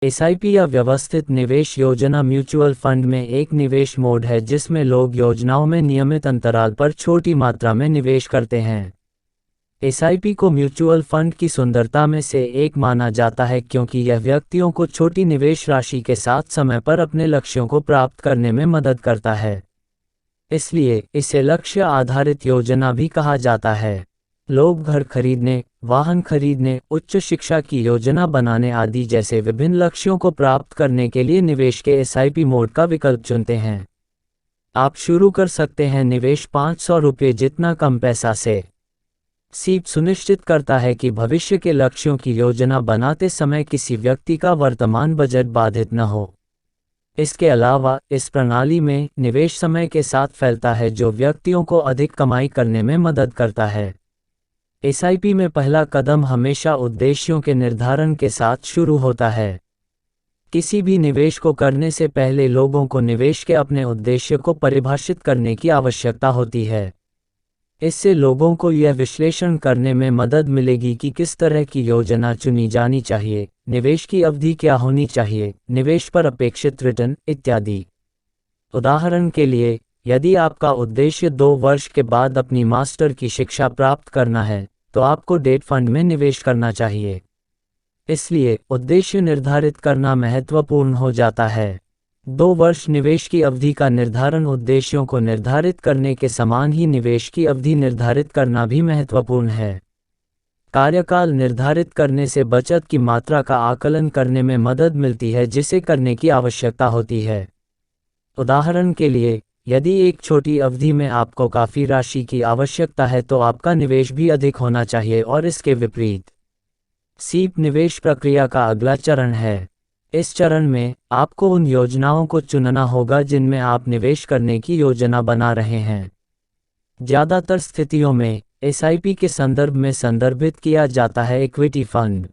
SIP या व्यवस्थित निवेश योजना म्यूचुअल फंड में एक निवेश मोड है जिसमें लोग योजनाओं में नियमित अंतराल पर छोटी मात्रा में निवेश करते हैं। एसआईपी को म्यूचुअल फंड की सुंदरता में से एक माना जाता है क्योंकि यह व्यक्तियों को छोटी निवेश राशि के साथ समय पर अपने लक्ष्यों को प्राप्त करने में मदद करता है। इसलिए इसे लक्ष्य आधारित योजना भी कहा जाता है। लोग घर खरीदने, वाहन खरीदने, उच्च शिक्षा की योजना बनाने आदि जैसे विभिन्न लक्ष्यों को प्राप्त करने के लिए निवेश के एसआईपी मोड का विकल्प चुनते हैं। आप शुरू कर सकते हैं निवेश 500 रुपये जितना कम पैसा से। सीप सुनिश्चित करता है कि भविष्य के लक्ष्यों की योजना बनाते समय किसी व्यक्ति का वर्तमान बजट बाधित न हो। इसके अलावा इस प्रणाली में निवेश समय के साथ फैलता है जो व्यक्तियों को अधिक कमाई करने में मदद करता है। एसआईपी में पहला कदम हमेशा उद्देश्यों के निर्धारण के साथ शुरू होता है। किसी भी निवेश को करने से पहले लोगों को निवेश के अपने उद्देश्य को परिभाषित करने की आवश्यकता होती है। इससे लोगों को यह विश्लेषण करने में मदद मिलेगी कि किस तरह की योजना चुनी जानी चाहिए, निवेश की अवधि क्या होनी चाहिए, निवेश पर अपेक्षित रिटर्न इत्यादि। उदाहरण के लिए, यदि आपका उद्देश्य 2 वर्ष के बाद अपनी मास्टर की शिक्षा प्राप्त करना है, तो आपको डेट फंड में निवेश करना चाहिए। इसलिए उद्देश्य निर्धारित करना महत्वपूर्ण हो जाता है। 2 वर्ष निवेश की अवधि का निर्धारण उद्देश्यों को निर्धारित करने के समान ही निवेश की अवधि निर्धारित करना भी महत्वपूर्ण है। कार्यकाल निर्धारित करने से बचत की मात्रा का आकलन करने में मदद मिलती है जिसे करने की आवश्यकता होती है। उदाहरण के लिए, यदि एक छोटी अवधि में आपको काफ़ी राशि की आवश्यकता है तो आपका निवेश भी अधिक होना चाहिए और इसके विपरीत। सीप निवेश प्रक्रिया का अगला चरण है। इस चरण में आपको उन योजनाओं को चुनना होगा जिनमें आप निवेश करने की योजना बना रहे हैं। ज़्यादातर स्थितियों में एसआईपी के संदर्भ में संदर्भित किया जाता है इक्विटी फंड।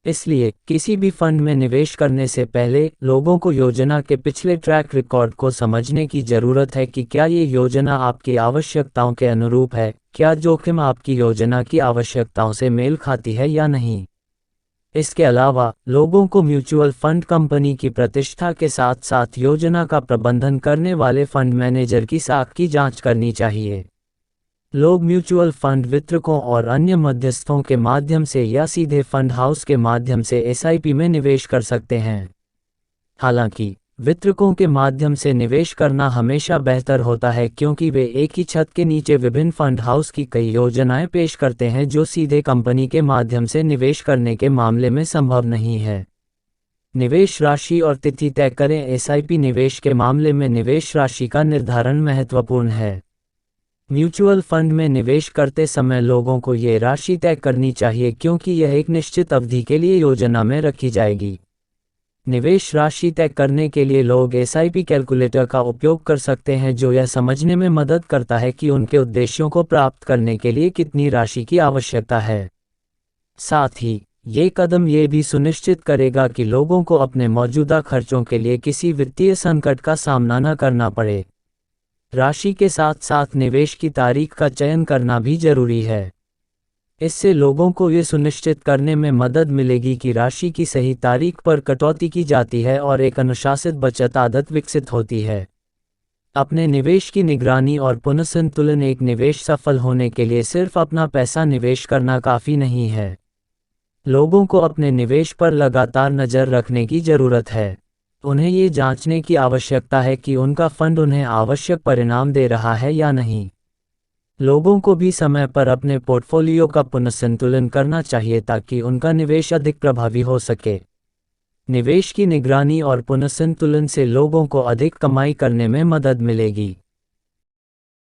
इसलिए किसी भी फंड में निवेश करने से पहले लोगों को योजना के पिछले ट्रैक रिकॉर्ड को समझने की ज़रूरत है कि क्या ये योजना आपकी आवश्यकताओं के अनुरूप है, क्या जोखिम आपकी योजना की आवश्यकताओं से मेल खाती है या नहीं। इसके अलावा लोगों को म्यूचुअल फंड कंपनी की प्रतिष्ठा के साथ साथ योजना का प्रबंधन करने वाले फंड मैनेजर की साख की जांच करनी चाहिए। लोग म्यूचुअल फंड वितरकों और अन्य मध्यस्थों के माध्यम से या सीधे फंड हाउस के माध्यम से एसआईपी में निवेश कर सकते हैं। हालांकि वितरकों के माध्यम से निवेश करना हमेशा बेहतर होता है क्योंकि वे एक ही छत के नीचे विभिन्न फंड हाउस की कई योजनाएं पेश करते हैं जो सीधे कंपनी के माध्यम से निवेश करने के मामले में संभव नहीं है। निवेश राशि और तिथि तय करें। एसआईपी निवेश के मामले में निवेश राशि का निर्धारण महत्वपूर्ण है। म्यूचुअल फंड में निवेश करते समय लोगों को ये राशि तय करनी चाहिए क्योंकि यह एक निश्चित अवधि के लिए योजना में रखी जाएगी। निवेश राशि तय करने के लिए लोग एसआईपी कैलकुलेटर का उपयोग कर सकते हैं जो यह समझने में मदद करता है कि उनके उद्देश्यों को प्राप्त करने के लिए कितनी राशि की आवश्यकता है। साथ ही ये कदम ये भी सुनिश्चित करेगा कि लोगों को अपने मौजूदा खर्चों के लिए किसी वित्तीय संकट का सामना न करना पड़े। राशि के साथ साथ निवेश की तारीख का चयन करना भी जरूरी है। इससे लोगों को ये सुनिश्चित करने में मदद मिलेगी कि राशि की सही तारीख पर कटौती की जाती है और एक अनुशासित बचत आदत विकसित होती है। अपने निवेश की निगरानी और पुनर्संतुलन। एक निवेश सफल होने के लिए सिर्फ अपना पैसा निवेश करना काफ़ी नहीं है। लोगों को अपने निवेश पर लगातार नज़र रखने की ज़रूरत है। उन्हें ये जांचने की आवश्यकता है कि उनका फंड उन्हें आवश्यक परिणाम दे रहा है या नहीं। लोगों को भी समय पर अपने पोर्टफोलियो का पुनर्संतुलन करना चाहिए ताकि उनका निवेश अधिक प्रभावी हो सके। निवेश की निगरानी और पुनर्संतुलन से लोगों को अधिक कमाई करने में मदद मिलेगी।